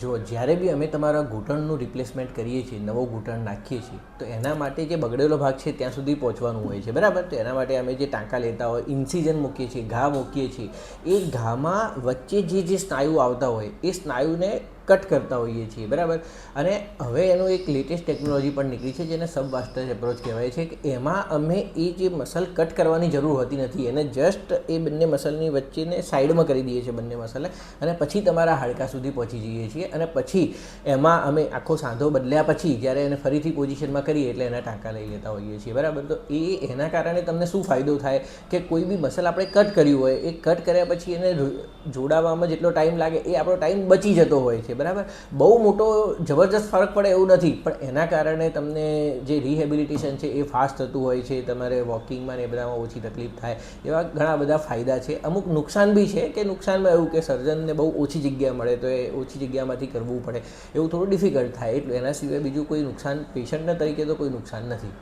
જો જ્યારે બી અમે તમારા ઘૂંટણનું રિપ્લેસમેન્ટ કરીએ છીએ, નવો ઘૂંટણ નાખીએ છીએ, તો એના માટે જે બગડેલો ભાગ છે ત્યાં સુધી પહોંચવાનું હોય છે, બરાબર. તો એના માટે અમે જે ટાંકા લેતા હોય, ઇન્સિઝન મૂકીએ છીએ, ઘા મૂકીએ છીએ, એ ઘામાં વચ્ચે જે સ્નાયુ આવતા હોય એ સ્નાયુને કટ કરતા હોઈએ છીએ, બરાબર. અને હવે એનું એક લેટેસ્ટ ટેકનોલોજી પણ નીકળી છે જેને સબવાસ્ટસ એપ્રોચ કહેવાય છે, કે એમાં અમે એ જે મસલ કટ કરવાની જરૂર હોતી નથી, એને જસ્ટ એ બંને મસલની વચ્ચેને સાઈડમાં કરી દઈએ છીએ, બંને મસલને, અને પછી તમારા હાડકા સુધી પહોંચી જઈએ છીએ. અને પછી એમાં અમે આખો સાંધો બદલ્યા પછી જ્યારે એને ફરીથી પોઝિશનમાં કરીએ એટલે એના ટાંકા લઈ લેતા હોઈએ છીએ, બરાબર. તો એના કારણે તમને શું ફાયદો થાય કે કોઈ બી મસલ આપણે કટ કર્યું હોય, એ કટ કર્યા પછી એને જોડાવામાં જેટલો ટાઈમ લાગે એ આપણો ટાઈમ બચી જતો હોય છે, બરાબર. બહુ મોટો જબરજસ્ત ફરક પડે એવું નથી, પણ એના કારણે તમને જે રિહેબિલિટેશન છે એ ફાસ્ટ થતું હોય છે, તમારે વોકિંગમાં ને એ બધામાં ઓછી તકલીફ થાય, એવા ઘણા બધા ફાયદા છે. અમુક નુકસાન બી છે, કે નુકસાનમાં એવું કે સર્જનને બહુ ઓછી જગ્યા મળે, તો એ ઓછી જગ્યામાંથી કરવું પડે, એવું થોડું ડિફિકલ્ટ થાય. એટલે એના સિવાય બીજું કોઈ નુકસાન પેશન્ટના તરીકે તો કોઈ નુકસાન નથી.